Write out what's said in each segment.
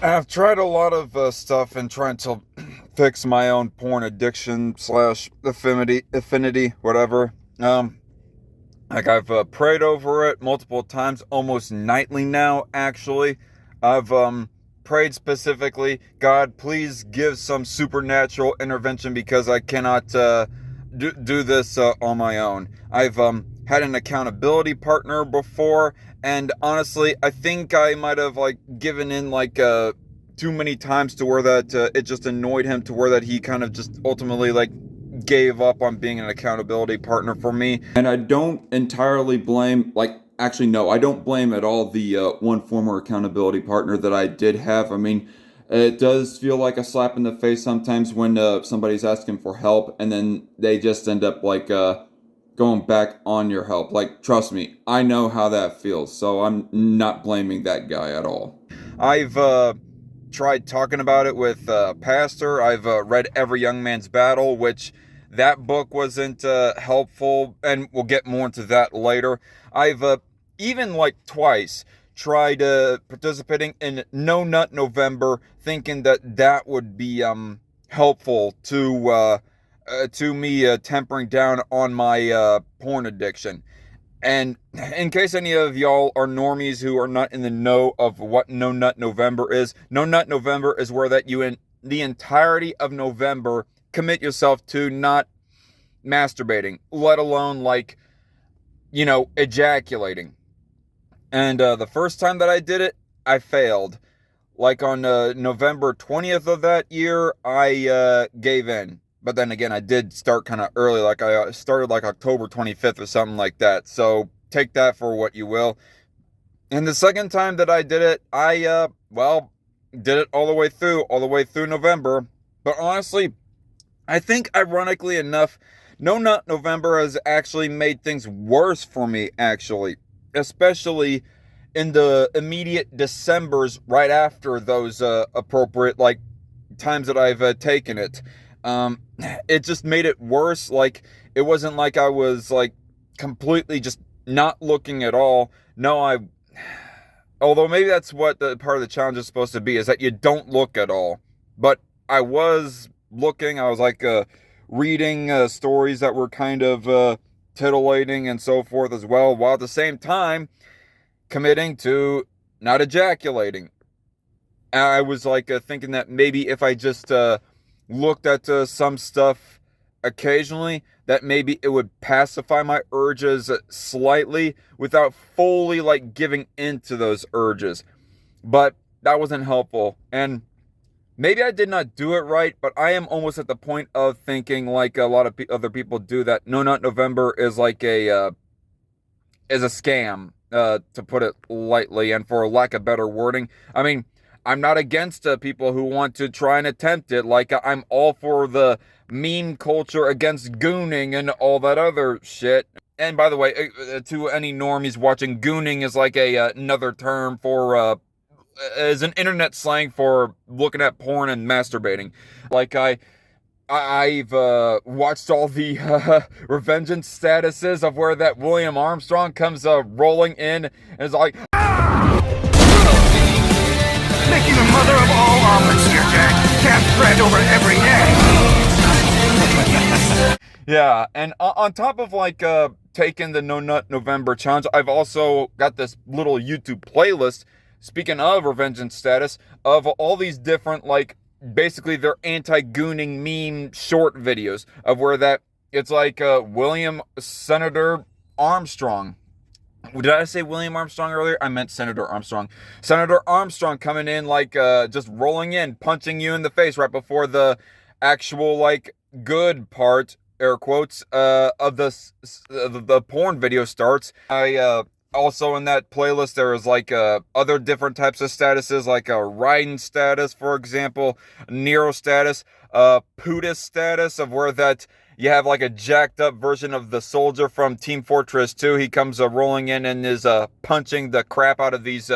I've tried a lot of stuff and trying to fix my own porn addiction slash affinity, whatever. Like I've prayed over it multiple times, almost nightly now. Actually, I've prayed specifically, God, please give some supernatural intervention because I cannot do this on my own. I've had an accountability partner before, and honestly, I think I might have like given in like too many times to where that it just annoyed him to where that he kind of just ultimately like gave up on being an accountability partner for me. And I don't entirely blame, like, actually, no, I don't blame at all the one former accountability partner that I did have. I mean, it does feel like a slap in the face sometimes when somebody's asking for help and then they just end up like going back on your help. Like, trust me, I know how that feels, so I'm not blaming that guy at all. I've tried talking about it with a pastor. I've read Every Young Man's Battle, which that book wasn't helpful, and we'll get more into that later. I've even like twice tried participating in No Nut November, thinking that that would be helpful to me tempering down on my porn addiction. And in case any of y'all are normies who are not in the know of what No Nut November is, No Nut November is where that you in the entirety of November commit yourself to not masturbating, let alone like, ejaculating. And the first time that I did it, I failed. Like on November 20th of that year, I gave in. But then again, I did start kind of early. Like I started like October 25th or something like that. So take that for what you will. And the second time that I did it, I, did it all the way through November. But honestly, I think ironically enough, No Nut November has actually made things worse for me, actually. Especially in the immediate Decembers right after those appropriate like times that I've taken it. Um, it just made it worse. Like it wasn't like I was like completely just not looking at all. No, I. Although maybe that's what the part of the challenge is supposed to be, is that you don't look at all. But I was looking. I was like reading stories that were kind of titillating and so forth as well, while at the same time committing to not ejaculating. I was like thinking that maybe if I just looked at some stuff occasionally, that maybe it would pacify my urges slightly without fully like giving into those urges. But that wasn't helpful. And maybe I did not do it right, but I am almost at the point of thinking like a lot of other people do, that No Nut November is like a scam, to put it lightly, and for lack of better wording. I mean, I'm not against people who want to try and attempt it. Like, I'm all for the meme culture against gooning and all that other shit. And by the way, to any normies watching, gooning is like another term for is an internet slang for looking at porn and masturbating. Like I've watched all the revengeance statuses of where that William Armstrong comes rolling in and is like, Making the mother of all omelets here, Jack. Cast bread over every egg. yeah. And on top of like taking the No Nut November challenge, I've also got this little YouTube playlist, speaking of revengeance status, of all these different like basically they're anti-gooning meme short videos of where that it's like William Senator Armstrong. Did I say William Armstrong earlier? I meant Senator Armstrong. Senator Armstrong coming in like just rolling in, punching you in the face right before the actual like good part, air quotes, of the porn video starts. I also in that playlist there is like other different types of statuses, like a Raiden status, for example, Nero status, Putis status, of where that you have like a jacked up version of the soldier from Team Fortress 2. He comes rolling in and is punching the crap out of these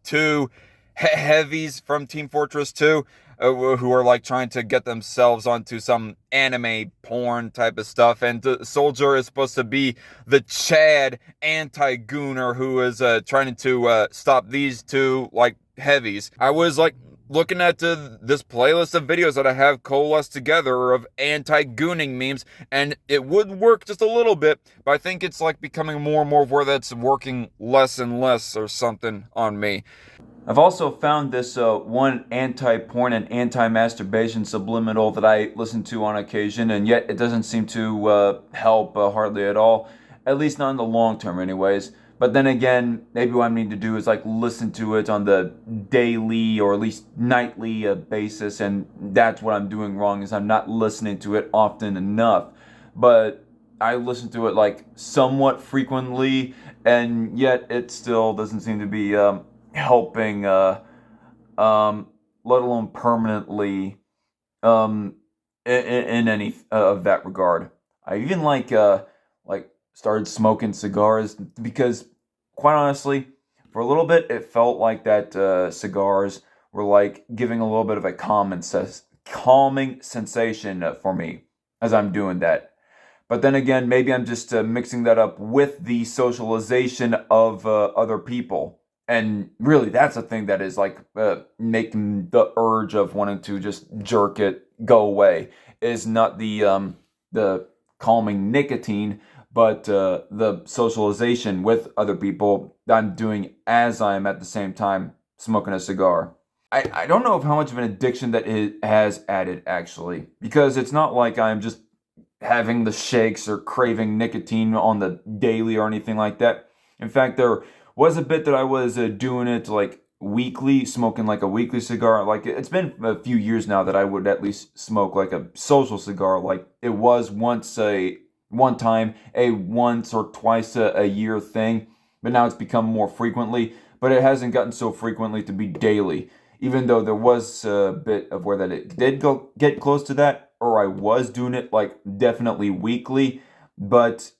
two heavies from Team Fortress 2, who are like trying to get themselves onto some anime porn type of stuff. And the soldier is supposed to be the Chad anti-gooner who is trying to stop these two like heavies. I was like looking at this playlist of videos that I have coalesced together of anti-gooning memes, and it would work just a little bit, but I think it's like becoming more and more of where that's working less and less or something on me. I've also found this one anti-porn and anti-masturbation subliminal that I listen to on occasion, and yet it doesn't seem to help hardly at all, at least not in the long term anyways. But then again, maybe what I need to do is like listen to it on the daily or at least nightly basis, and that's what I'm doing wrong, is I'm not listening to it often enough. But I listen to it like somewhat frequently, and yet it still doesn't seem to be helping, let alone permanently, um, in any of that regard. I even like started smoking cigars because, quite honestly, for a little bit it felt like that cigars were like giving a little bit of a calming sensation for me as I'm doing that. But then again, maybe I'm just mixing that up with the socialization of other people. And really, that's a thing that is like making the urge of wanting to just jerk it go away. Is not the calming nicotine, but the socialization with other people that I'm doing as I'm at the same time smoking a cigar. I don't know of how much of an addiction that it has added actually, because it's not like I'm just having the shakes or craving nicotine on the daily or anything like that. In fact, there was a bit that I was doing it like weekly, smoking like a weekly cigar. Like it's been a few years now that I would at least smoke like a social cigar. Like it was one time a once or twice a year thing, but now it's become more frequently. But it hasn't gotten so frequently to be daily, even though there was a bit of where that it did go get close to that, or I was doing it like definitely weekly, but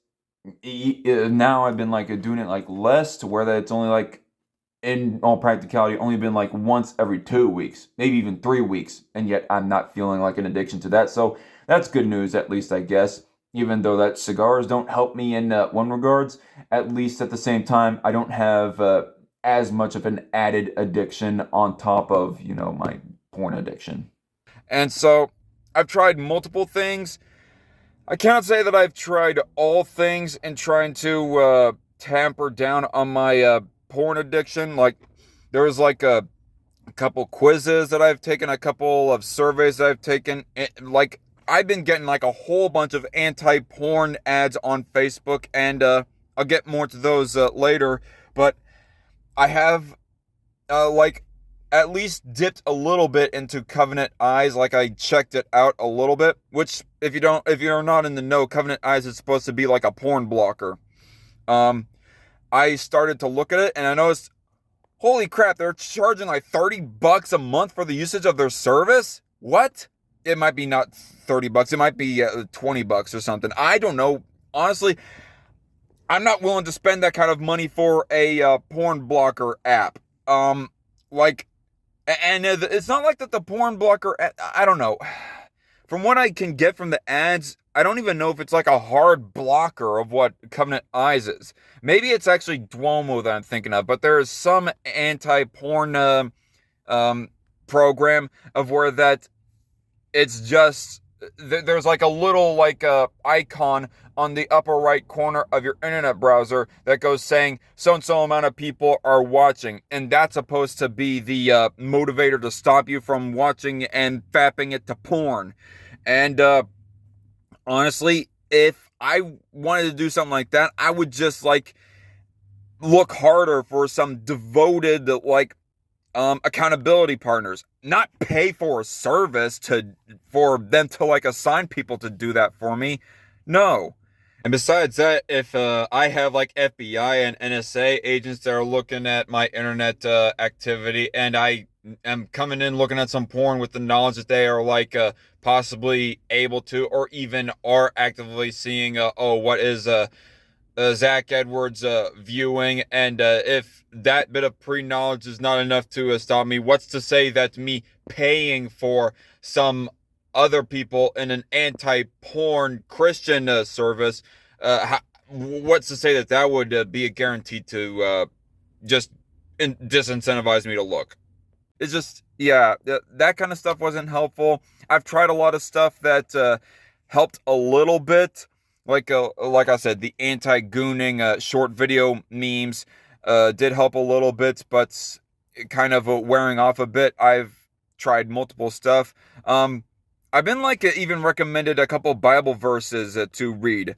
now I've been like doing it like less to where that it's only like in all practicality only been like once every 2 weeks, maybe even 3 weeks, and yet I'm not feeling like an addiction to that. So that's good news, at least I guess. Even though that cigars don't help me in one regards, at least at the same time I don't have as much of an added addiction on top of my porn addiction. And so I've tried multiple things. I cannot say that I've tried all things in trying to tamper down on my porn addiction. Like, there was like a couple quizzes that I've taken, a couple of surveys that I've taken. Like, I've been getting like a whole bunch of anti-porn ads on Facebook, and I'll get more to those later. But I have like at least dipped a little bit into Covenant Eyes. Like I checked it out a little bit, which if you're not in the know, Covenant Eyes is supposed to be like a porn blocker. Um, I started to look at it and I noticed, holy crap, they're charging like $30 a month for the usage of their service. What? It might be not $30. It might be $20 or something. I don't know. Honestly, I'm not willing to spend that kind of money for a porn blocker app. Like, and it's not like that the porn blocker, I don't know. From what I can get from the ads, I don't even know if it's like a hard blocker of what Covenant Eyes is. Maybe it's actually Duomo that I'm thinking of, but there is some anti-porn program of where that it's just there's like a little like icon on the upper right corner of your internet browser that goes saying so and so amount of people are watching, and that's supposed to be the motivator to stop you from watching and fapping it to porn. And honestly, if I wanted to do something like that, I would just like look harder for some devoted like accountability partners, not pay for a service for them to like assign people to do that for me. No. And besides that, if I have like FBI and NSA agents that are looking at my internet activity, and I am coming in looking at some porn with the knowledge that they are like possibly able to, or even are actively seeing, oh, what is Zach Edwards viewing, and if that bit of pre-knowledge is not enough to stop me, what's to say that me paying for some other people in an anti-porn Christian service, what's to say that that would be a guarantee to just disincentivize me to look? It's just, yeah, that kind of stuff wasn't helpful. I've tried a lot of stuff that helped a little bit, like I said, the anti-gooning short video memes did help a little bit, but kind of wearing off a bit. I've tried multiple stuff. Um, I've been even recommended a couple Bible verses to read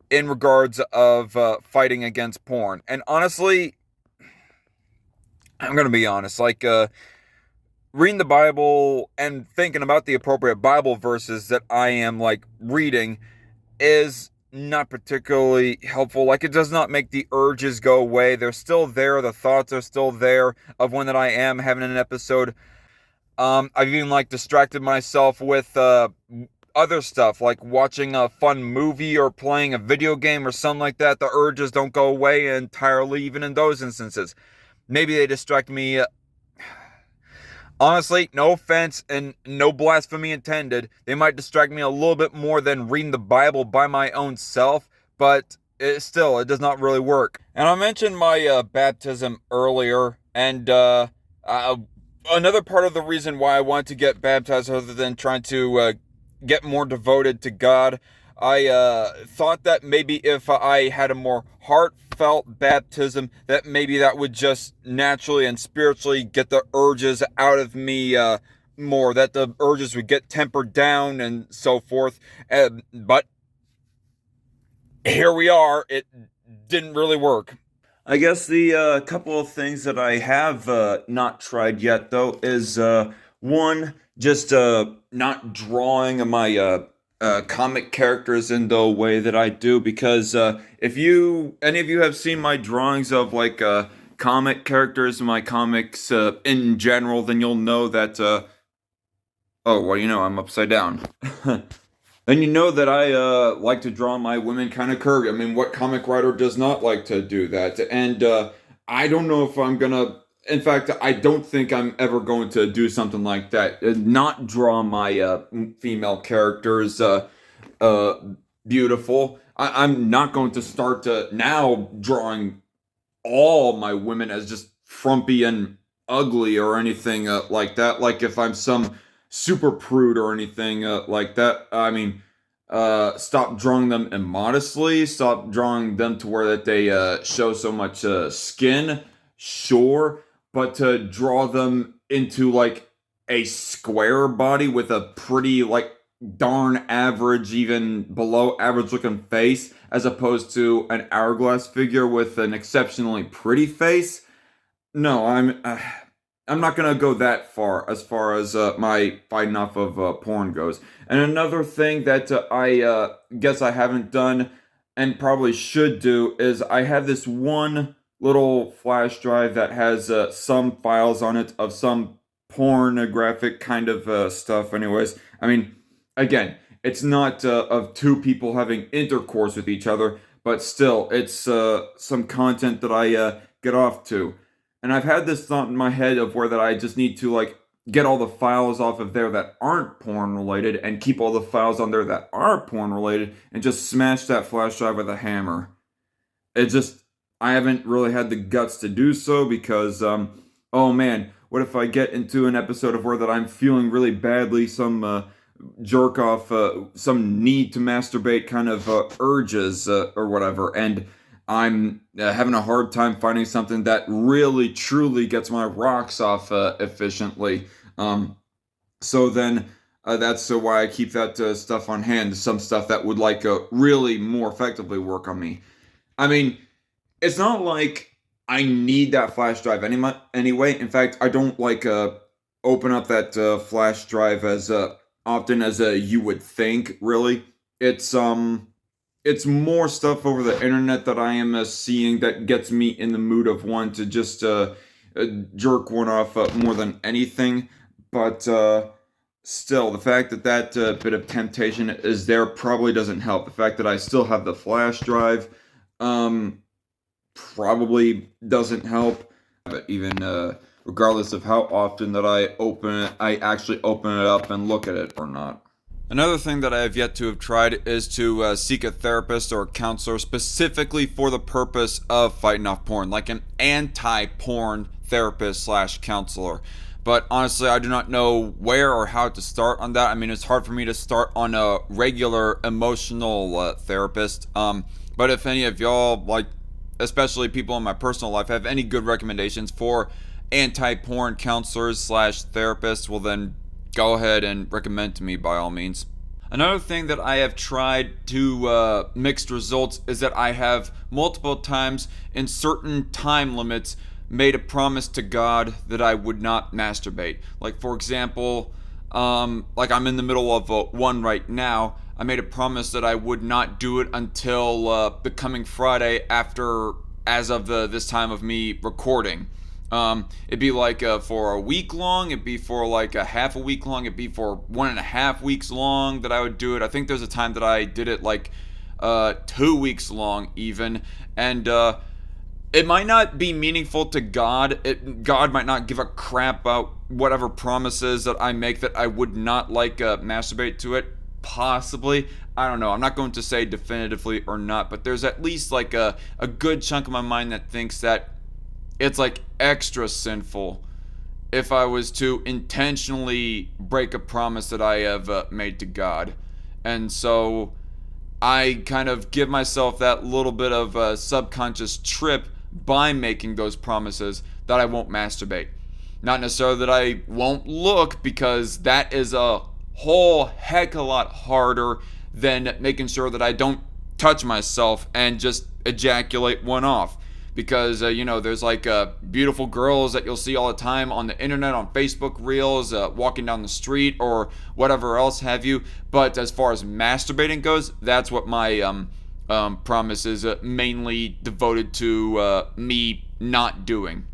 in regards of fighting against porn, and honestly, I'm gonna be honest, reading the Bible and thinking about the appropriate Bible verses that I am reading is not particularly helpful. Like, it does not make the urges go away. They're still there. The thoughts are still there of when that I am having an episode. I've even distracted myself with other stuff, like watching a fun movie or playing a video game or something like that. The urges don't go away entirely, even in those instances. Maybe they distract me. Honestly, no offense and no blasphemy intended. They might distract me a little bit more than reading the Bible by my own self, but it does not really work. And I mentioned my baptism earlier, and another part of the reason why I want to get baptized, other than trying to get more devoted to God, I thought that maybe if I had a more heartfelt baptism, that maybe that would just naturally and spiritually get the urges out of me more, that the urges would get tempered down and so forth. But here we are. It didn't really work. I guess the couple of things that I have not tried yet, though, is one, just not drawing my comic characters in the way that I do, because if any of you have seen my drawings of comic characters in my comics in general, then you'll know that oh, well, I'm upside down. Then you know that I like to draw my women kind of curvy. I mean, what comic writer does not like to do that? And I don't know if I'm gonna. In fact, I don't think I'm ever going to do something like that. Not draw my female characters beautiful. I'm not going to start now drawing all my women as just frumpy and ugly or anything like that. Like, if I'm some super prude or anything like that. I mean, stop drawing them immodestly. Stop drawing them to where that they show so much skin. Sure, but to draw them into a square body with a pretty darn average, even below average looking face, as opposed to an hourglass figure with an exceptionally pretty face. No, I'm not gonna go that far as my fighting off of porn goes. And another thing that I guess I haven't done and probably should do is I have this one little flash drive that has some files on it of some pornographic kind of stuff. Anyways, I mean, again, it's not of two people having intercourse with each other, but still, it's some content that I get off to. And I've had this thought in my head of where that I just need to get all the files off of there that aren't porn related and keep all the files on there that are porn related and just smash that flash drive with a hammer. It just, I haven't really had the guts to do so because, oh man, what if I get into an episode of where that I'm feeling really badly, some jerk off, some need to masturbate kind of urges or whatever, and I'm having a hard time finding something that really truly gets my rocks off efficiently. So then that's why I keep that stuff on hand. Some stuff that would really more effectively work on me. I mean, it's not like I need that flash drive anyway. In fact, I don't open up that flash drive as often as you would think. Really, it's more stuff over the internet that I am seeing that gets me in the mood of one to just jerk one off more than anything. But still, the fact that bit of temptation is there probably doesn't help. The fact that I still have the flash drive probably doesn't help. But even regardless of how often that I actually open it up and look at it or not. Another thing that I have yet to have tried is to seek a therapist or a counselor specifically for the purpose of fighting off porn, like an anti-porn therapist slash counselor. But honestly, I do not know where or how to start on that. I mean, it's hard for me to start on a regular emotional therapist. But if any of y'all, like, especially people in my personal life, have any good recommendations for anti-porn counselors slash therapists, well then go ahead and recommend to me by all means. Another thing that I have tried to mixed results is that I have multiple times in certain time limits made a promise to God that I would not masturbate. Like, for example, like I'm in the middle of one right now. I made a promise that I would not do it until the coming Friday after, as of this time of me recording. It'd be like for a week long, it'd be for like a half a week long, it'd be for 1.5 weeks long that I would do it. I think there's a time that I did it like 2 weeks long even. And it might not be meaningful to God. God might not give a crap about whatever promises that I make that I would not like masturbate to it. Possibly. I don't know. I'm not going to say definitively or not, but there's at least like a good chunk of my mind that thinks that it's like extra sinful if I was to intentionally break a promise that I have made to God. And so I kind of give myself that little bit of a subconscious trip by making those promises that I won't masturbate. Not necessarily that I won't look, because that is a whole heck of a lot harder than making sure that I don't touch myself and just ejaculate one off. Because there's like beautiful girls that you'll see all the time on the internet, on Facebook reels, walking down the street or whatever else have you. But as far as masturbating goes, that's what my promise is mainly devoted to me not doing.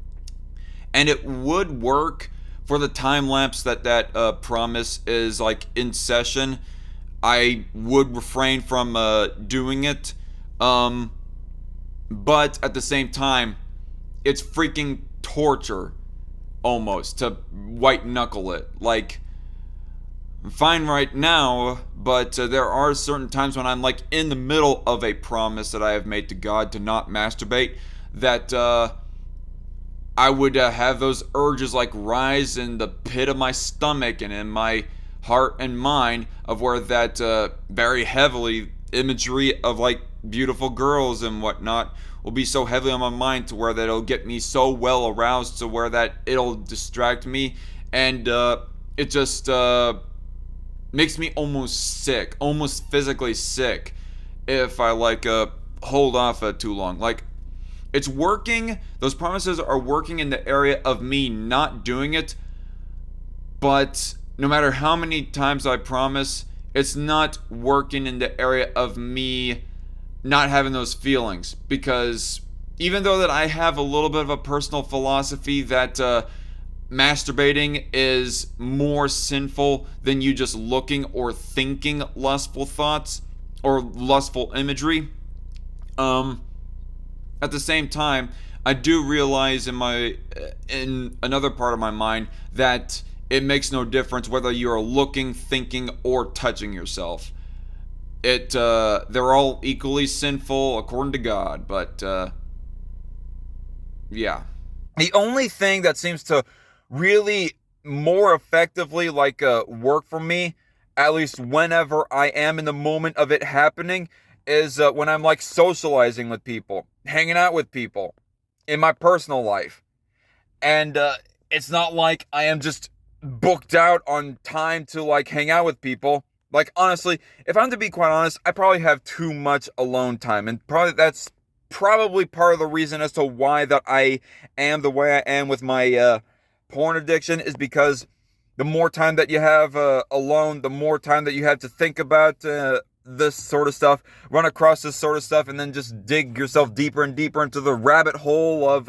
And it would work for the time lapse that promise is like in session. I would refrain from doing it. But at the same time, it's freaking torture almost to white knuckle it. Like, I'm fine right now, but there are certain times when I'm like in the middle of a promise that I have made to God to not masturbate, that I would have those urges like rise in the pit of my stomach and in my heart and mind, of where that very heavily imagery of like beautiful girls and whatnot will be so heavily on my mind, to where that it'll get me so well aroused to where that it'll distract me, and it just makes me almost sick, almost physically sick, if I like hold off too long. Like, it's working. Those promises are working in the area of me not doing it, but no matter how many times I promise, it's not working in the area of me not having those feelings. Because even though that I have a little bit of a personal philosophy that masturbating is more sinful than you just looking or thinking lustful thoughts or lustful imagery, at the same time, I do realize in another part of my mind that it makes no difference whether you're looking, thinking, or touching yourself. They're all equally sinful according to God, but yeah. The only thing that seems to really more effectively like work for me, at least whenever I am in the moment of it happening, is when I'm like socializing with people, hanging out with people in my personal life. And it's not like I am just booked out on time to like hang out with people. Like, honestly, if I'm to be quite honest, I probably have too much alone time, and probably that's probably part of the reason as to why that I am the way I am with my porn addiction, is because the more time that you have alone, the more time that you have to think about this sort of stuff, run across this sort of stuff, and then just dig yourself deeper and deeper into the rabbit hole of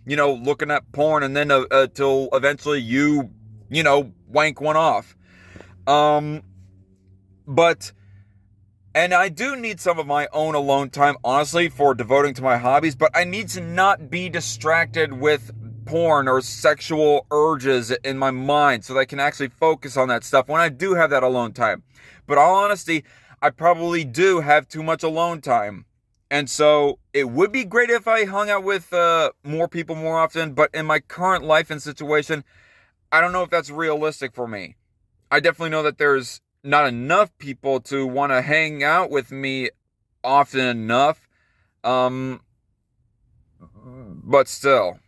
looking at porn, and then till eventually you wank one off. But and I do need some of my own alone time, honestly, for devoting to my hobbies, but I need to not be distracted with porn or sexual urges in my mind so that I can actually focus on that stuff when I do have that alone time. But all honesty, I probably do have too much alone time. And so it would be great if I hung out with more people more often, but in my current life and situation, I don't know if that's realistic for me. I definitely know that there's not enough people to want to hang out with me often enough. Um, but still.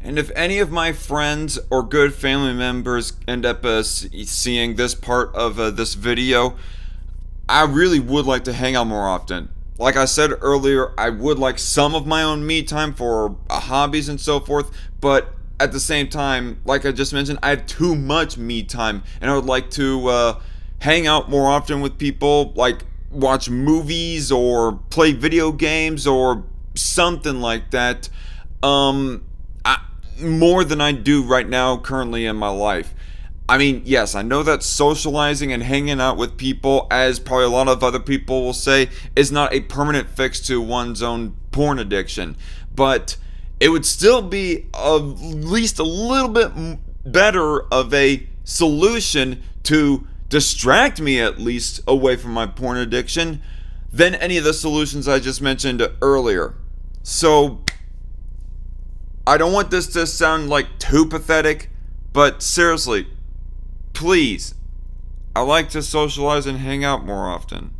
And if any of my friends or good family members end up seeing this part of this video, I really would like to hang out more often. Like I said earlier, I would like some of my own me time for hobbies and so forth, but at the same time, like I just mentioned, I have too much me time, and I would like to hang out more often with people, like watch movies or play video games or something like that. Um, I, more than I do right now currently in my life. I mean, yes, I know that socializing and hanging out with people, as probably a lot of other people will say, is not a permanent fix to one's own porn addiction. But it would still be at least a little bit better of a solution to distract me at least away from my porn addiction than any of the solutions I just mentioned earlier. So, I don't want this to sound like too pathetic, but seriously, please, I like to socialize and hang out more often.